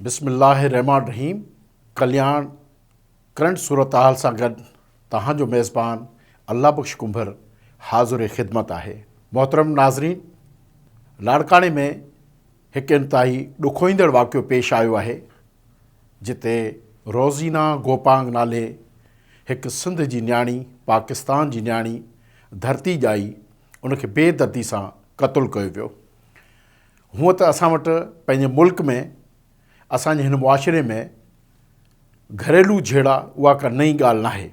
बिस्मिल्लाहिर्रहमानिर्रहीम। कल्याण करंट सूरत हाल सां गॾु तव्हांजो मेज़बान अल्लाह बख्श कुंभर हाज़ुर ख़िदमत आहे। मोहतरम नाज़रीन, लाड़काने में हिकु इंतहाई ॾुखोईंदड़ वाक़ियो पेश आयो आहे जिते रोज़ीना गोपांग नाले हिकु सिंध जी न्याणी, पाकिस्तान जी न्याणी धरती ॼाई उनखे बेदर्दी सां क़तलु कयो वियो। हूअं त असां वटि पंहिंजे मुल्क में, असांजे हिन मुआशिरे में घरेलू झेड़ा उहा का नई ॻाल्हि नाहे।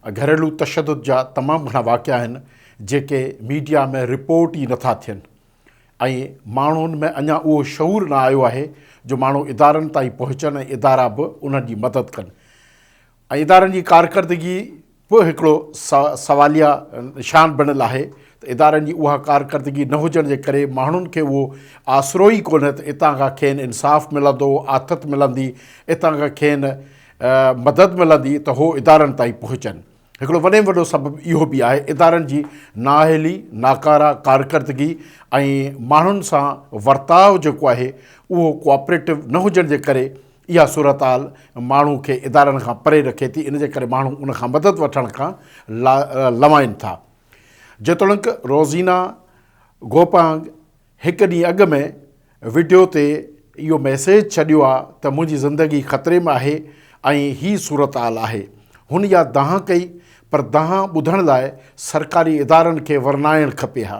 घरेलू तशदुद जा तमामु घणा वाक़िया आहिनि जेके मीडिया में रिपोर्ट ई नथा थियनि ऐं माण्हुनि में अञा उहो शऊर न आयो आहे जो माण्हू इदारनि ताईं पहुचनि ऐं इदारा बि उन्हनि जी मदद कनि। ऐं इदारनि जी कारकर्दगी बि हिकिड़ो सवालिया निशान बणियलु आहे त इदारनि जी उहा कारकर्दगी न हुजण जे करे माण्हुनि खे उहो आसरो ई कोन्हे त इतां खां खेनि इंसाफ़ मिलंदो, आथत मिलंदी, इतां खां खेनि मदद मिलंदी त हो इदारनि ताईं पहुचनि। हिकिड़ो वॾे में वॾो सबबु इहो बि आहे इदारनि जी नाअहली, नाकारा कारकर्दगी ऐं माण्हुनि सां वर्ताव जेको आहे उहो कोऑपरेटिव न हुजण जे करे इहा सूरत हाल माण्हू खे इदारनि खां परे रखे थी। इन जे करे माण्हू उन खां मदद वठण खां लवाइनि था। जेतोणीकि रोज़ीना गोपांग हिकु ॾींहुं अॻु में वीडियो ते इहो मैसेज छॾियो आहे त मुंहिंजी ज़िंदगी ख़तरे में आहे ऐं ही सूरत हाल आहे। हुन इहा दांह कई, पर दांह ॿुधण लाइ सरकारी इदारनि खे वरनाइणु खपे हा।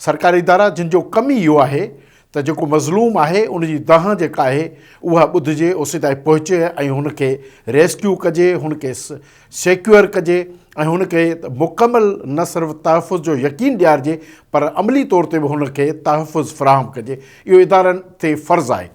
सरकारी इदारा जिन जो कमु ई इहो आहे त जेको मज़लूम आहे उनजी दांह जेका आहे उहा ॿुधिजे, उस ताईं पहुचे ऐं हुनखे रेस्क्यू कजे, हुनखे सिक्योर कजे ऐं हुनखे मुकमल न सिर्फ़ु तहफ़ुज़ जो यकीन ॾियारिजे पर अमली तौर ते बि हुनखे तहफ़ुज़ फ़राहम कजे। इहो इदारनि ते फ़र्ज़ु आहे।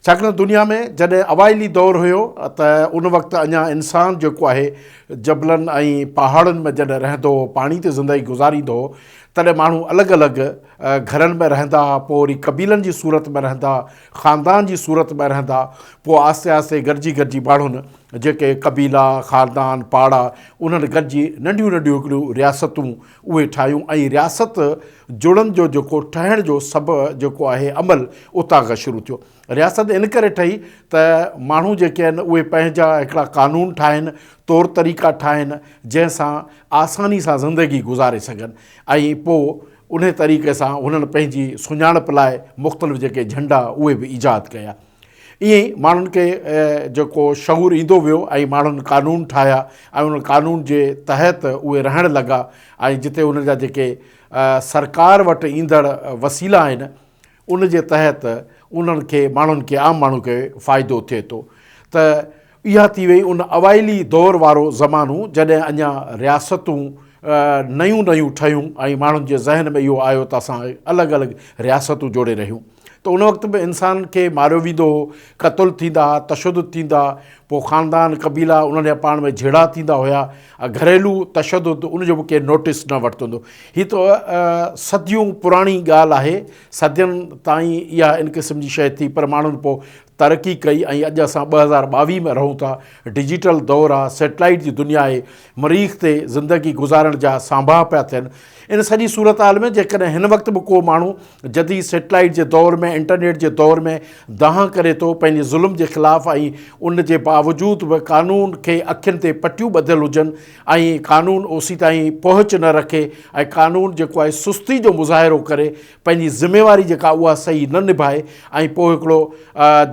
छाकाणि दुनिया में जॾहिं अवाइली दौरु हुयो त उन वक़्तु अञा इंसानु जेको आहे जबलनि ऐं पहाड़नि में जॾहिं रहंदो हो, पाणी ते ज़िंदगी गुज़ारींदो हो, तॾहिं माण्हू अलॻि अलॻि घरनि में रहंदा, पोइ वरी क़बीलनि जी सूरत में रहंदा, ख़ानदान जी सूरत में रहंदा, पोइ आहिस्ते आहिस्ते गॾिजी माण्हुनि जेके क़बीला, ख़ानदान, पाड़ा उन्हनि गॾिजी नंढियूं नंढियूं हिकिड़ियूं रियासतूं उहे ठाहियूं ऐं रियासत जुड़नि जो जेको ठहण जो सभु जेको आहे अमल उतां खां शुरू थियो। रियासत इन करे ठही त माण्हू जेके आहिनि उहे पंहिंजा हिकिड़ा कानून ठाहिनि, तौर तरीक़ा ठाहिनि जंहिंसां आसानी सां ज़िंदगी गुज़ारे सघनि ऐं पोइ उन तरीक़े सां हुननि पंहिंजी सुञाणप लाइ मुख़्तलिफ़ जेके झंडा उहे बि ईजाद कया। ईअं ई माण्हुनि खे जेको शऊर ईंदो वियो ऐं माण्हुनि कानून ठाहिया ऐं उन कानून जे तहत उहे रहणु लॻा ऐं जिते उन जा जेके सरकार वटि ईंदड़ वसीला आहिनि उन जे तहत उन्हनि खे माण्हुनि खे आम माण्हू खे फ़ाइदो थिए थो। त इहा थी वई उन अवाइली दौर वारो ज़मानो जॾहिं अञा रियासतूं नयूं ठहियूं ऐं माण्हुनि जे ज़हन में इहो आयो त असां अलॻि अलॻि रियासतूं जोड़े रहियूं। त उन वक़्त में इंसान खे मारियो वेंदो हो, क़तलु थींदा, तशदुद थींदा, पोइ ख़ानदान क़बीला उन्हनि जा पाण में झेड़ा थींदा हुया। घरेलू तशदुद उनजो बि केरु नोटिस न वरितंदो। हीअ त सदियूं पुराणी ॻाल्हि आहे, सदियुनि ताईं इहा इन क़िस्म जी शइ थी, पर माण्हुनि पोइ तरक़ी कई ऐं अॼु असां 2022 में रहूं था। डिजिटल दौरु आहे, सैटेलाइट जी दुनिया आहे, मरीख़ ते ज़िंदगी गुज़ारण जा सांभा पिया थियनि। इन सॼी सूरत हाल में जेकॾहिं हिन वक़्तु बि को माण्हू जदीद सैटेलाइट जे दौर में, इंटरनेट जे दौर में दांह करे थो पंहिंजे ज़ुल्म जे ख़िलाफ़ु ऐं उन जे बावजूदि बि कानून खे अखियुनि ते पटियूं ॿधियल हुजनि ऐं कानून ओसी ताईं पहुच न रखे ऐं कानून जेको आहे सुस्ती जो मुज़ाहिरो करे पंहिंजी ज़िमेवारी जेका उहा सही न निभाए ऐं पोइ हिकिड़ो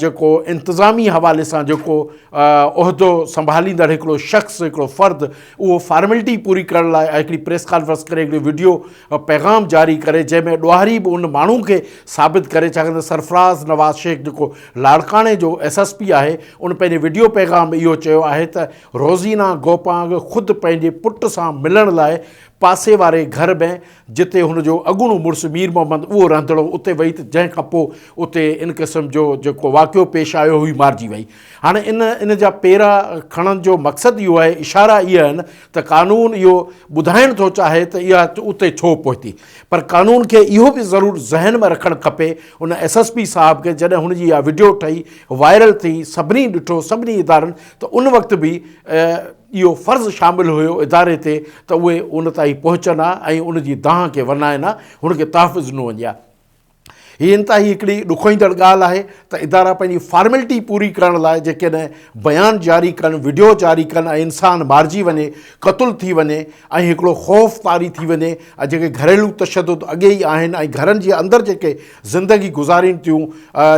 जेको इंतिज़ामी हवाले सां जेको उहिदो संभालींदड़ हिकिड़ो शख़्स, हिकिड़ो फ़र्द उहो फॉर्मेलिटी पूरी करण लाइ हिकिड़ी प्रेस कॉन्फ्रेंस करे हिकिड़ी वीडियो पैगाम जारी करे जंहिंमें ॾोहारी बि उन माण्हू खे साबित करे। छाकाणि त सरफराज़ नवाज़ शेख जेको लाड़काणे जो SSP आहे उन पंहिंजे वीडियो पैगाम में इहो चयो आहे त रोज़ीना गोपांग ख़ुदि पंहिंजे पुट सां मिलण लाइ पासे वारे घर में जिते हुनजो अॻूणो मुड़ुसु मीर मोहम्मद उहो रहंदड़ो उते वई त जंहिं खां पोइ उते इन क़िस्म जो जेको वाक़ियो पेश आयो हुई मारिजी वई। हाणे इन जा पेरा खणण जो मक़सदु इहो आहे, इशारा इहे आहिनि त कानून इहो ॿुधाइणु थो चाहे त इहा उते छो पहुती, पर कानून खे इहो बि ज़रूरु ज़हन में रखणु खपे उन SSP साहिब खे जॾहिं हुनजी इहा वीडियो ठही वायरल थी, सभिनी ॾिठो, सभिनी इदारनि, त उन वक़्तु बि इहो फ़र्ज़ु शामिलु हुयो इदारे ते त उहे उन ताईं पहुचनि हा ऐं उन जी दांह खे वरनाइनि हा, हुनखे तहफ़ुज़ न वञे हा। हीअ इंतिहाई हिकिड़ी ॾुखोईंदड़ ॻाल्हि आहे त इदारा पंहिंजी फॉर्मेलिटी पूरी करण लाइ जेकॾहिं बयान जारी कनि, वीडियो जारी कनि ऐं इंसानु मारिजी वञे, क़तलु थी वञे ऐं हिकिड़ो ख़ौफ़ तारी थी वञे ऐं जेके घरेलू तशदुद अॻे ई आहिनि ऐं घरनि जे अंदरि जेके ज़िंदगी गुज़ारीनि थियूं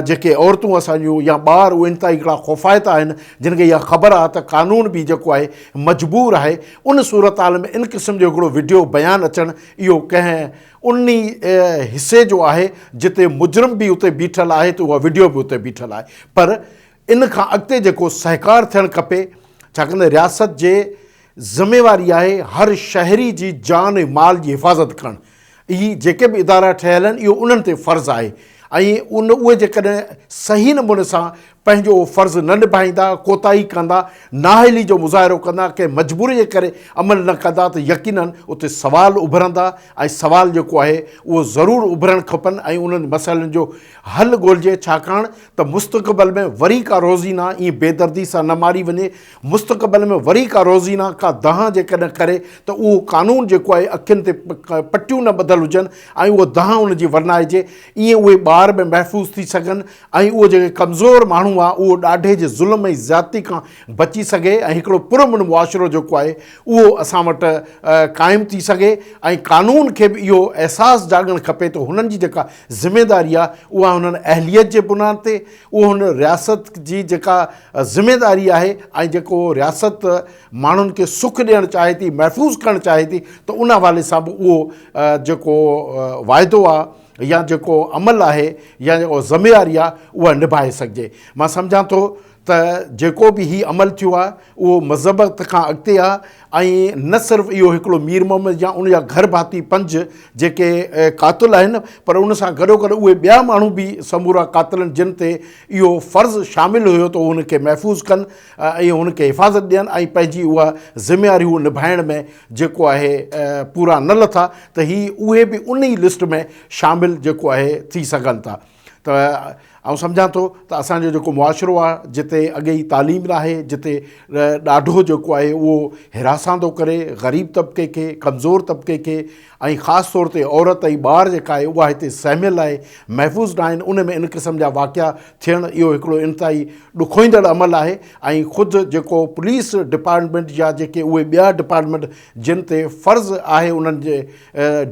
जेके औरतूं असांजूं या ॿार, उहे इंतिहाई हिकिड़ा ख़ौफ़ाइता आहिनि जिन खे इहा ख़बर आहे त कानून बि जेको आहे मजबूर आहे। उन सूरत हाल में इन क़िस्म जो हिकिड़ो वीडियो बयानु अचणु इहो कंहिं उन हिसे जो आहे जिते मुजरिम बि उते बीठल आहे त उहा वीडियो बि उते बीठल आहे। पर इन खां अॻिते जेको सहकार थियणु खपे, छाकाणि रियासत जे ज़िमेवारी आहे हर शहरी जी जान ऐं माल जी हिफ़ाज़त करणु। इहे जेके बि इदारा ठहियल आहिनि इहो उन्हनि ते फ़र्ज़ु आहे ऐं उहे जेकॾहिं सही नमूने सां पंहिंजो फ़र्ज़ु न निभाईंदा, कोताही कंदा, नाअहली जो मुज़ाहिरो कंदा, कंहिं मजबूरी जे करे अमल न कंदा त यकीनन उते सवाल उभरंदा ऐं सवाल जेको आहे उहो ज़रूरु उभरणु खपनि ऐं उन्हनि मसइलनि जो हल ॻोल्हिजे। छाकाणि त मुस्तक़बिल में वरी का रोज़ीना ईअं बेदर्दी सां न मारी वञे, मुस्तक़बिल में वरी का रोज़ीना का दहा जेकॾहिं करे त उहो कानून जेको आहे अखियुनि ते पटियूं न ॿधल हुजनि ऐं उहो दहा उनजी वरनाइजे, ईअं उहे ॿार बि महफ़ूज़ थी सघनि ऐं उहो जेके कमज़ोर माण्हू आहे उहो ॾाढे जे ज़ुल्म ऐं ज़्यादती खां बची सघे ऐं हिकिड़ो पुरअमन मुआशिरो जेको आहे उहो असां वटि क़ाइमु थी सघे। ऐं कानून खे बि इहो अहसासु जाॻणु खपे त हुननि जी जेका ज़िमेदारी आहे उहा हुननि अहलियत जे बुनियाद ते, उहो हुन रियासत जी जेका ज़िमेदारी आहे ऐं जेको रियासत माण्हुनि खे सुख ॾियणु चाहे थी, महफ़ूज़ करणु चाहे थी, त उन हवाले सां बि उहो जेको वाइदो आहे या जेको अमल आहे या जेको ज़िमेवारी आहे उहा निभाए सघिजे। मां सम्झां थो त जेको बि हीउ अमल थियो आहे उहो मज़हबत खां अॻिते आहे ऐं न सिर्फ़ु इहो हिकिड़ो मीर मोहम्मद या उन जा घर भाती पंज जेके क़ातिल आहिनि, पर उन सां गॾोगॾु उहे ॿिया माण्हू बि समूरा क़ातिलनि जिन ते इहो फ़र्ज़ु शामिलु हुयो त हुनखे महफ़ूज़ कनि ऐं हुनखे हिफ़ाज़त ॾियनि ऐं पंहिंजी उहा ज़िमेवारी हू निभाइण में जेको आहे पूरा न लथा त हीअ उहे बि उन ई लिस्ट में शामिलु जेको आहे थी सघनि था। त ऐं सम्झां थो त असांजो जेको मुआशिरो आहे जिते अॻे ई तालीम न आहे, जिते ॾाढो जेको आहे उहो हिरासां थो करे ग़रीब तबिके खे, कमज़ोर तबिके खे ऐं ख़ासि तौर ते औरत ऐं ॿार जेका आहे उहा हिते सहमियल आहे, महफ़ूज़ न आहिनि, उन में इन क़िस्म जा वाक़िया थियणु इहो हिकिड़ो इंतिहाई ॾुखोईंदड़ अमल आहे। ऐं ख़ुदि जेको पुलिस डिपार्टमेंट या जेके उहे ॿिया डिपार्टमेंट जिन ते फ़र्ज़ु आहे उन्हनि जे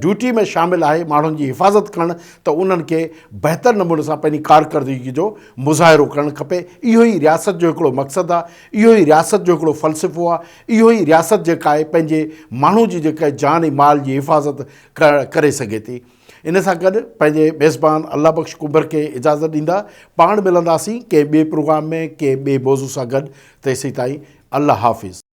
ड्यूटी में शामिलु आहे माण्हुनि जी हिफ़ाज़त करणु, त उन्हनि खे बहितर नमूने सां पंहिंजी कारकर्दगी जो मुज़ाहिरो करणु खपे। इहो ई रियासत जो हिकिड़ो मक़सदु आहे, इहो ई रियासत जो हिकिड़ो फ़लसफ़ो आहे, इहो ई रियासत जेका आहे पंहिंजे माण्हू जी जेका जान ऐं माल जी हिफ़ाज़त करे सघे थी। इन सां गॾु पंहिंजे मेज़बान अल्लाह बख़्श कुंभर खे इजाज़त ॾींदा पाण मिलंदासीं कंहिं ॿिए प्रोग्राम में कंहिं ॿिए मौज़ू सां गॾु। तेसीं ताईं अल्लाह हाफ़िज़।